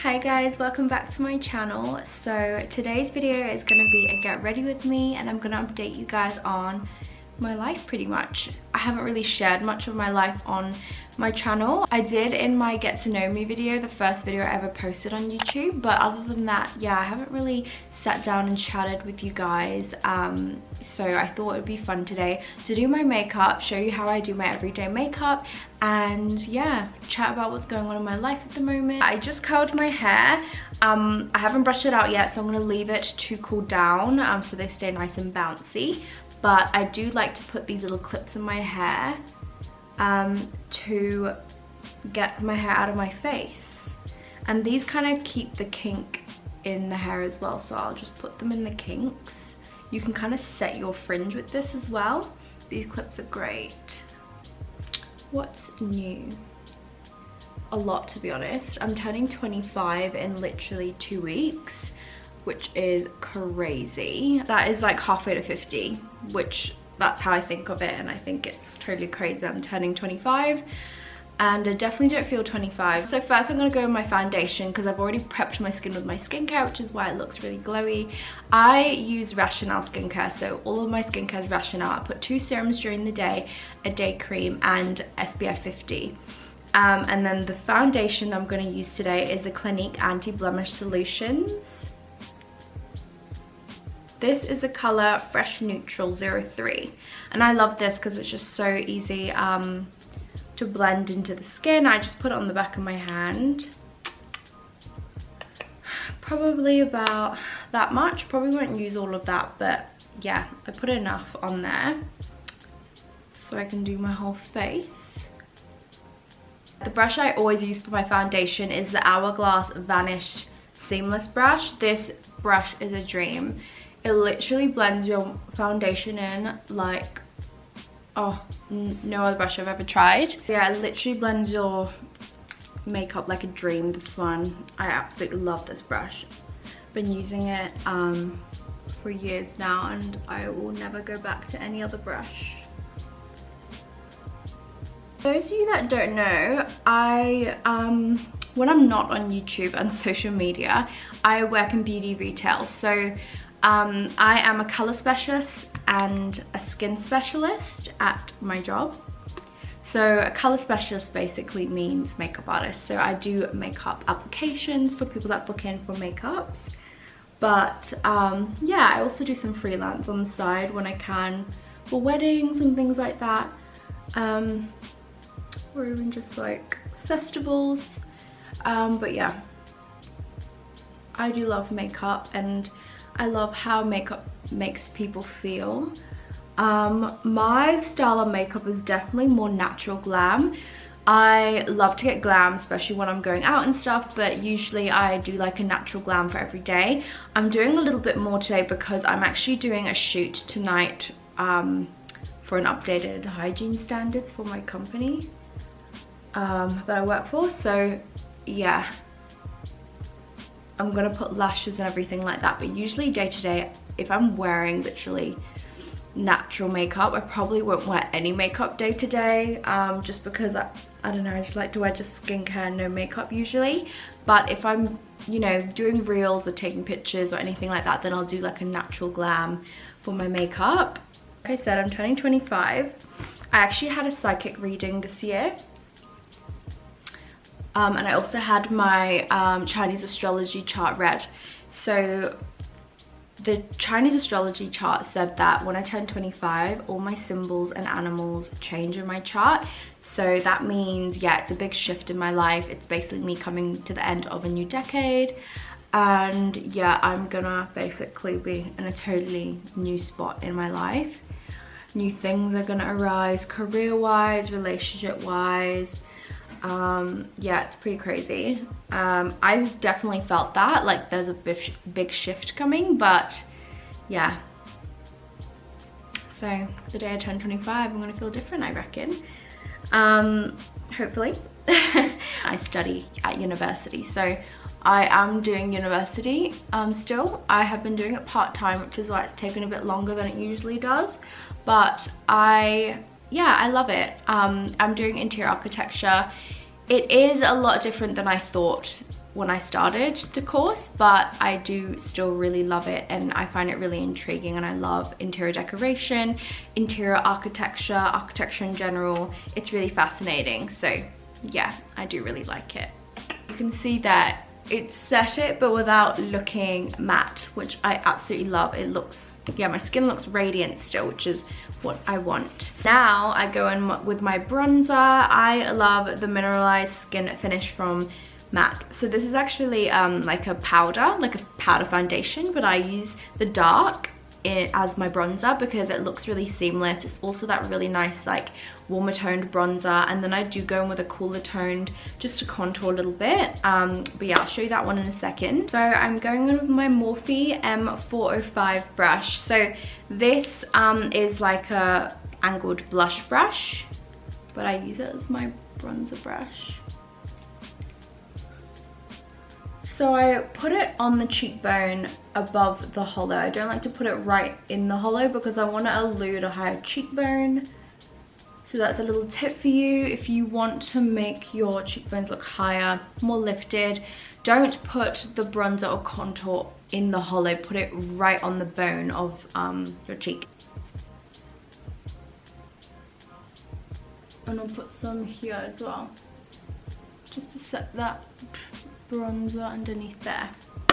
Hi guys, welcome back to my channel. So today's video is going to be a get ready with me, and I'm going to update you guys on my life pretty much. I haven't really shared much of my life on my channel. I did in my get to know me video, the first video I ever posted on YouTube, but other than that, yeah, I haven't really sat down and chatted with you guys. So I thought it would be fun today to do my makeup, show you how I do my everyday makeup, and yeah, chat about what's going on in my life at the moment. I just curled my hair. I haven't brushed it out yet, so I'm going to leave it to cool down so they stay nice and bouncy. But I do like to put these little clips in my hair to get my hair out of my face. And these kind of keep the kink in the hair as well, so I'll just put them in the kinks. You can kind of set your fringe with this as well. These clips are great. What's new? A lot, to be honest. I'm turning 25 in literally 2 weeks, which is crazy. That is like halfway to 50, which that's how I think of it, and I think it's totally crazy that I'm turning 25, and I definitely don't feel 25. So first I'm gonna go with my foundation because I've already prepped my skin with my skincare, which is why it looks really glowy. I use Rationale skincare, so all of my skincare is Rationale. I put 2 serums during the day, a day cream, and SPF 50. And then the foundation I'm gonna use today is a Clinique Anti-Blemish Solutions. This is the color Fresh Neutral 03, and I love this because it's just so easy to blend into the skin. I just put it on the back of my hand, probably about that much. Probably won't use all of that, but yeah, I put enough on there so I can do my whole face. The brush I always use for my foundation is the Hourglass Vanish Seamless brush. This brush is a dream. It literally blends your foundation in like, oh, no other brush I've ever tried. Yeah, it literally blends your makeup like a dream, this one. I absolutely love this brush. Been using it for years now, and I will never go back to any other brush. For those of you that don't know, when I'm not on YouTube and social media, I work in beauty retail. So I am a color specialist and a skin specialist at my job. So a color specialist basically means makeup artist. So I do makeup applications for people that book in for makeups. But yeah, I also do some freelance on the side when I can for weddings and things like that. Or even just like festivals. But yeah, I do love makeup, and I love how makeup makes people feel. My style of makeup is definitely more natural glam. I love to get glam, especially when I'm going out and stuff, but usually I do like a natural glam for every day. I'm doing a little bit more today because I'm actually doing a shoot tonight for an updated hygiene standards for my company that I work for. So yeah, I'm gonna put lashes and everything like that, but usually day to day, if I'm wearing literally natural makeup, I probably won't wear any makeup day to day, just because I don't know, I just like to wear just skincare and no makeup usually. But if I'm, you know, doing reels or taking pictures or anything like that, then I'll do like a natural glam for my makeup. Like I said, I'm turning 25. I actually had a psychic reading this year. And I also had my Chinese astrology chart read. So the Chinese astrology chart said that when I turn 25, all my symbols and animals change in my chart. So that means, yeah, it's a big shift in my life. It's basically me coming to the end of a new decade. And yeah, I'm gonna basically be in a totally new spot in my life. New things are gonna arise, career-wise, relationship-wise. Yeah, it's pretty crazy. I've definitely felt that, like there's a big shift coming, but yeah. So the day I turn 25, I'm gonna feel different, I reckon. Hopefully. I study at university, so I am doing university still. I have been doing it part-time, which is why it's taken a bit longer than it usually does, but yeah, I love it. I'm doing interior architecture. It is a lot different than I thought when I started the course, but I do still really love it, and I find it really intriguing, and I love interior decoration, interior architecture, architecture in general. It's really fascinating. So yeah, I do really like it. You can see that it set it but without looking matte, which I absolutely love. It looks, yeah, my skin looks radiant still, which is what I want. Now I go in with my bronzer. I love the Mineralized Skin Finish from MAC. So this is actually like a powder foundation, but I use the dark as my bronzer because it looks really seamless. It's also that really nice like warmer toned bronzer, and then I do go in with a cooler toned just to contour a little bit, but yeah, I'll show you that one in a second. So I'm going in with my Morphe M405 brush. So this is like a angled blush brush, but I use it as my bronzer brush. So I put it on the cheekbone above the hollow. I don't like to put it right in the hollow because I want to elude a higher cheekbone. So that's a little tip for you. If you want to make your cheekbones look higher, more lifted, don't put the bronzer or contour in the hollow. Put it right on the bone of your cheek. And I'll put some here as well, just to set that bronzer underneath there.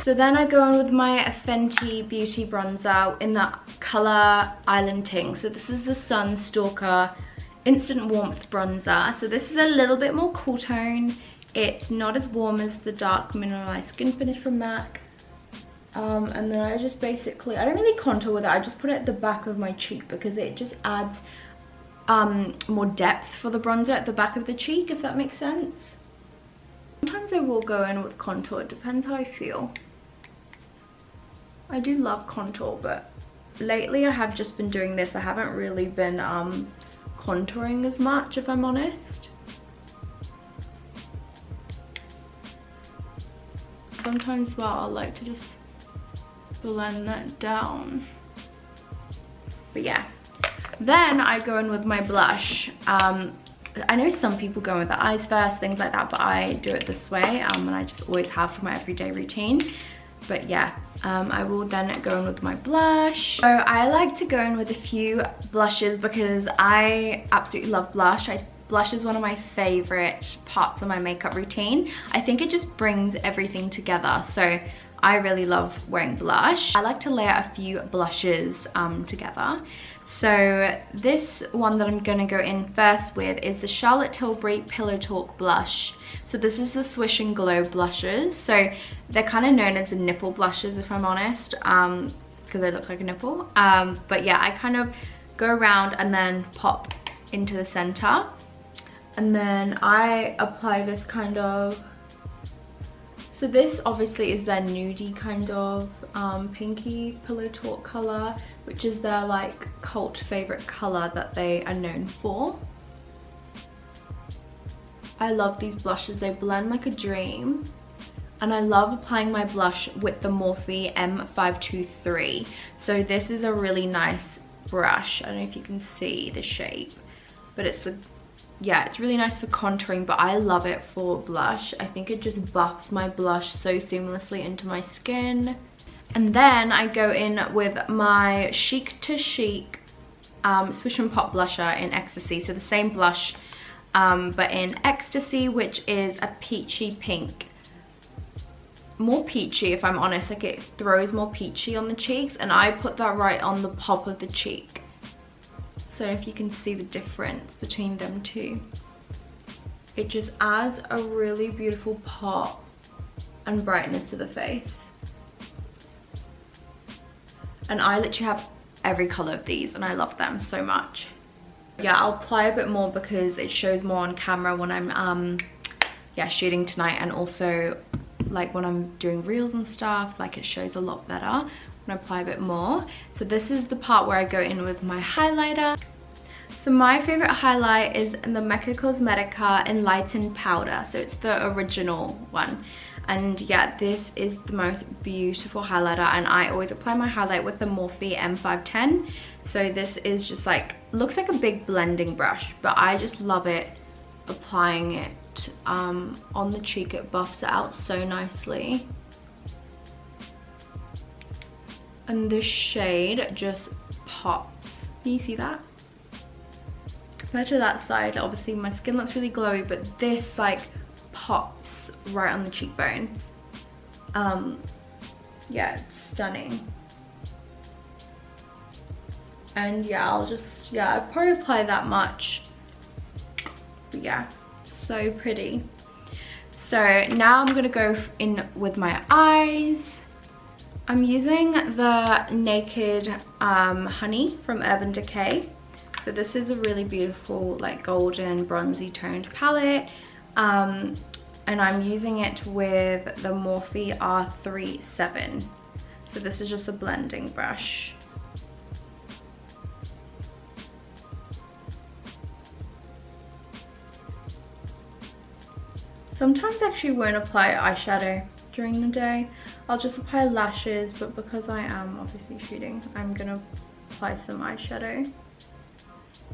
So then I go in with my Fenty Beauty bronzer in the color Island Ting. So this is the Sun Stalker Instant Warmth bronzer. So this is a little bit more cool tone. It's not as warm as the dark Mineralized Skin Finish from MAC. And then I just basically, I don't really contour with it. I just put it at the back of my cheek because it just adds more depth for the bronzer at the back of the cheek, if that makes sense. Sometimes I will go in with contour, it depends how I feel. I do love contour, but lately I have just been doing this. I haven't really been contouring as much, if I'm honest. Sometimes, well, I like to just blend that down. But yeah, then I go in with my blush. I know some people go with the eyes first, things like that, but I do it this way, and I just always have for my everyday routine. But yeah, I will then go in with my blush. So I like to go in with a few blushes because I absolutely love blush. Blush is one of my favorite parts of my makeup routine. I think it just brings everything together. So I really love wearing blush. I like to layer a few blushes together. So this one that I'm going to go in first with is the Charlotte Tilbury Pillow Talk blush. So this is the Swish and Glow blushes. So they're kind of known as the nipple blushes, if I'm honest, because they look like a nipple. But yeah, I kind of go around and then pop into the center. And then I apply this kind of, so this obviously is their nudie kind of pinky Pillow Talk color, which is their like cult favorite color that they are known for. I love these blushes, they blend like a dream. And I love applying my blush with the Morphe M523. So this is a really nice brush. I don't know if you can see the shape, but it's yeah, it's really nice for contouring, but I love it for blush. I think it just buffs my blush so seamlessly into my skin. And then I go in with my Chic to Chic Swish and Pop blusher in Ecstasy. So the same blush, but in Ecstasy, which is a peachy pink. More peachy, if I'm honest, like it throws more peachy on the cheeks, and I put that right on the pop of the cheek. So if you can see the difference between them two. It just adds a really beautiful pop and brightness to the face. And I literally have every color of these and I love them so much. Yeah, I'll apply a bit more because it shows more on camera when I'm yeah, shooting tonight, and also like when I'm doing reels and stuff, like it shows a lot better when I apply a bit more. So this is the part where I go in with my highlighter. So my favorite highlight is the Mecca Cosmetica Enlightened Powder. So it's the original one. And yeah, this is the most beautiful highlighter, and I always apply my highlight with the Morphe M510. So this is just like, looks like a big blending brush, but I just love it applying it but on the cheek it buffs it out so nicely. And this shade just pops. Can you see that? Compared to that side, obviously my skin looks really glowy, but this like pops right on the cheekbone. Yeah, it's stunning. And yeah, I'd probably apply that much. But yeah, so pretty. So now I'm gonna go in with my eyes. I'm using the Naked Honey from Urban Decay. So this is a really beautiful like golden bronzy toned palette. And I'm using it with the Morphe R37. So this is just a blending brush. Sometimes I actually won't apply eyeshadow during the day. I'll just apply lashes, but because I am obviously shooting, I'm gonna apply some eyeshadow.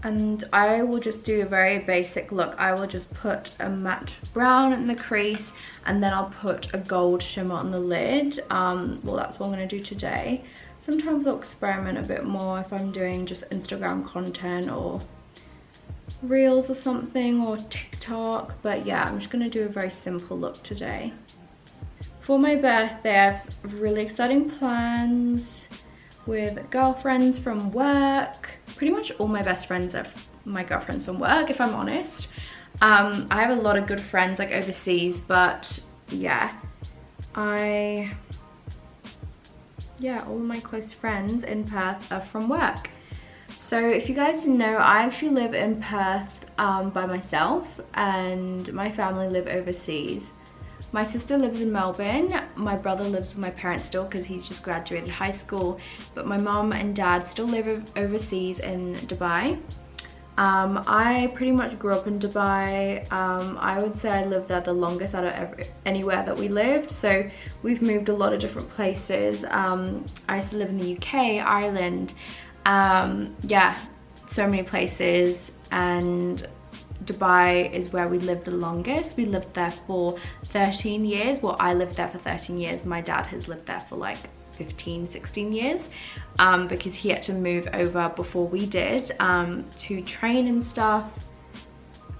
And I will just do a very basic look. I will just put a matte brown in the crease, and then I'll put a gold shimmer on the lid. Well, that's what I'm gonna do today. Sometimes I'll experiment a bit more if I'm doing just Instagram content or Reels or something, or TikTok. But yeah, I'm just gonna do a very simple look today. For my birthday, I have really exciting plans with girlfriends from work. Pretty much all my best friends are my girlfriends from work, if I'm honest. I have a lot of good friends like overseas, but yeah, all of my close friends in Perth are from work. So if you guys didn't know, I actually live in Perth by myself, and my family live overseas. My sister lives in Melbourne. My brother lives with my parents still because he's just graduated high school, but my mom and dad still live overseas in Dubai. I pretty much grew up in Dubai. I would say I lived there the longest out of anywhere that we lived. So we've moved a lot of different places. I used to live in the UK, Ireland, yeah, so many places, and Dubai is where we lived the longest. We lived there for 13 years. Well, I lived there for 13 years. My dad has lived there for like 15, 16 years because he had to move over before we did to train and stuff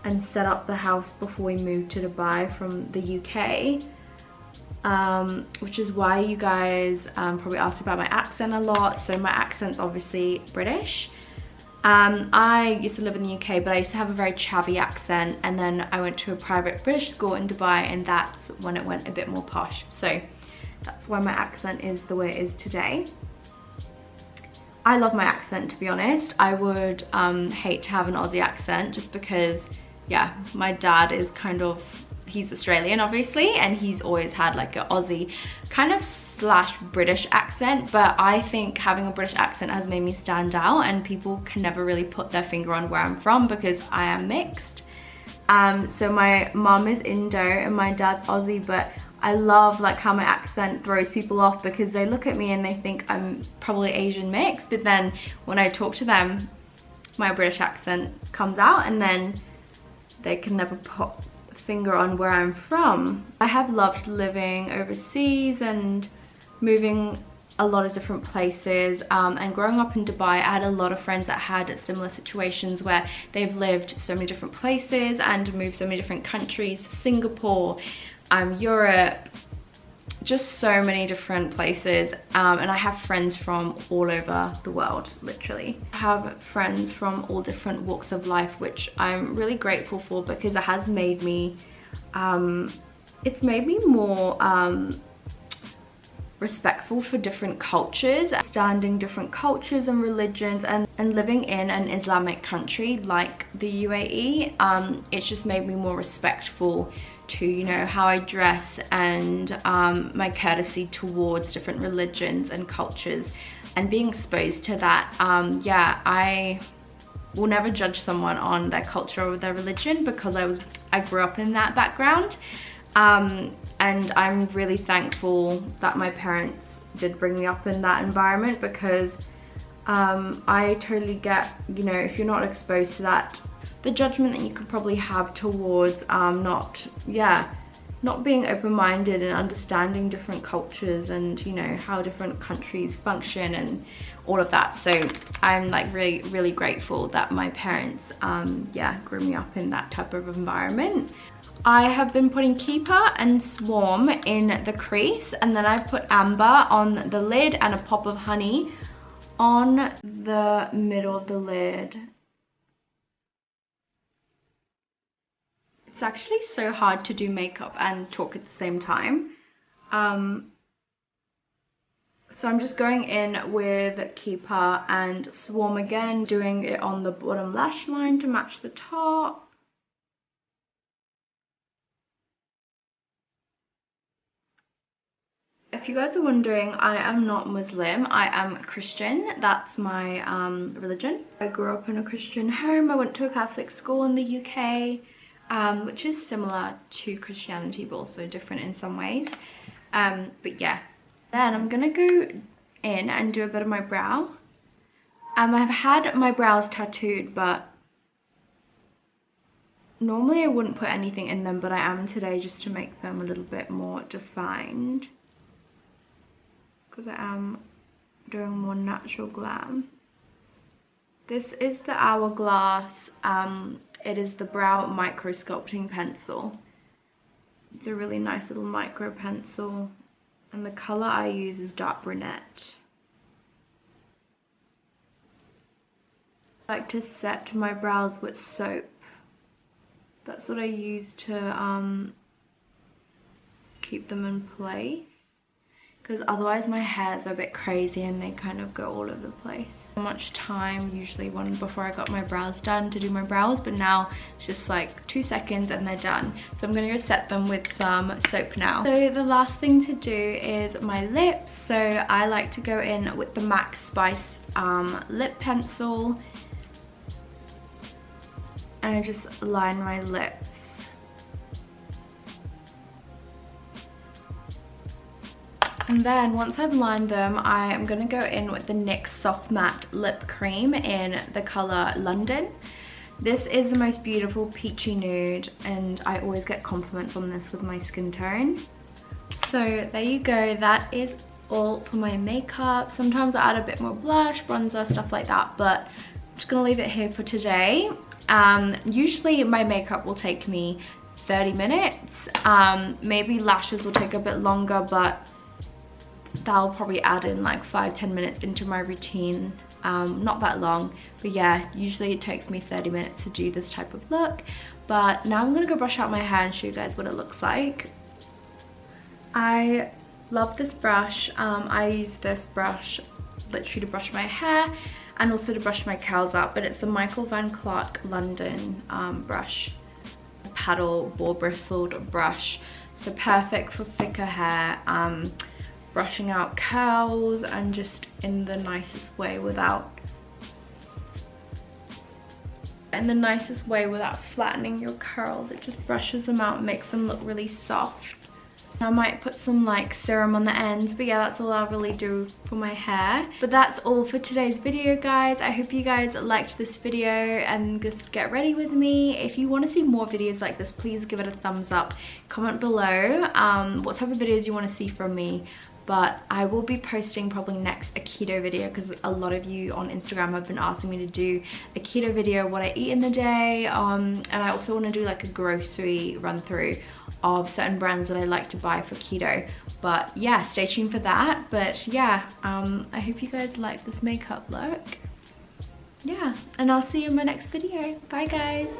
and set up the house before we moved to Dubai from the UK. Which is why you guys probably asked about my accent a lot. So my accent's obviously British. I used to live in the UK, but I used to have a very chavvy accent, and then I went to a private British school in Dubai, and that's when it went a bit more posh. So that's why my accent is the way it is today. I love my accent, to be honest. I would hate to have an Aussie accent, just because, yeah, my dad is kind of, he's Australian obviously, and he's always had like an Aussie kind of slash British accent, but I think having a British accent has made me stand out, and people can never really put their finger on where I'm from because I am mixed. So my mom is Indo and my dad's Aussie, but I love like how my accent throws people off because they look at me and they think I'm probably Asian mixed, but then when I talk to them, my British accent comes out, and then they can never put a finger on where I'm from. I have loved living overseas and moving a lot of different places, and growing up in Dubai, I had a lot of friends that had similar situations where they've lived so many different places and moved so many different countries, Singapore, Europe, just so many different places, and I have friends from all over the world, literally. I have friends from all different walks of life, which I'm really grateful for because it has made me, it's made me more respectful for different cultures, understanding different cultures and religions, and living in an Islamic country like the UAE. It's just made me more respectful to, you know, how I dress and my courtesy towards different religions and cultures, and being exposed to that. Yeah, I will never judge someone on their culture or their religion because I grew up in that background. And I'm really thankful that my parents did bring me up in that environment, because I totally get, you know, if you're not exposed to that the judgment that you could probably have towards not being open-minded and understanding different cultures and, you know, how different countries function and all of that. So I'm like really grateful that my parents grew me up in that type of environment. I have been putting Keeper and Swarm in the crease, and then I put Amber on the lid and a pop of honey on the middle of the lid. It's actually so hard to do makeup and talk at the same time. So I'm just going in with Keeper and Swarm again, doing it on the bottom lash line to match the top. If you guys are wondering, I am not Muslim, I am Christian. That's my religion. I grew up in a Christian home. I went to a Catholic school in the UK. Which is similar to Christianity but also different in some ways. But yeah, then I'm gonna go in and do a bit of my brow. I've had my brows tattooed, but normally I wouldn't put anything in them, but I am today just to make them a little bit more defined, because I am doing more natural glam. This is the Hourglass. It is the Brow Micro Sculpting Pencil. It's a really nice little micro pencil, and the colour I use is dark brunette. I like to set my brows with soap. That's what I use to keep them in place, because otherwise my hair's a bit crazy and they kind of go all over the place. So much time usually before I got my brows done to do my brows, but now it's just like 2 seconds and they're done. So I'm gonna go set them with some soap now. So the last thing to do is my lips. So I like to go in with the MAC Spice lip pencil, and I just line my lips. And then once I've lined them, I am going to go in with the NYX Soft Matte Lip Cream in the colour London. This is the most beautiful peachy nude, and I always get compliments on this with my skin tone. So there you go, that is all for my makeup. Sometimes I add a bit more blush, bronzer, stuff like that, but I'm just going to leave it here for today. Usually my makeup will take me 30 minutes. Maybe lashes will take a bit longer, but that'll probably add in like 5-10 minutes into my routine. Not that long, but yeah, usually it takes me 30 minutes to do this type of look. But now I'm gonna go brush out my hair and show you guys what it looks like. I love this brush. I use this brush literally to brush my hair and also to brush my curls out, but it's the Michael Van Clark London brush, paddle ball bristled brush, so perfect for thicker hair. Brushing out curls and just in the nicest way without flattening your curls. It just brushes them out and makes them look really soft. I might put some like serum on the ends, but yeah, that's all I'll really do for my hair. But that's all for today's video, guys. I hope you guys liked this video and just get ready with me. If you want to see more videos like this, please give it a thumbs up. Comment below what type of videos you want to see from me. But I will be posting probably next a keto video, because a lot of you on Instagram have been asking me to do a keto video, what I eat in the day, and I also want to do like a grocery run through of certain brands that I like to buy for keto. But yeah, stay tuned for that. But yeah, I hope you guys like this makeup look. Yeah, and I'll see you in my next video. Bye guys.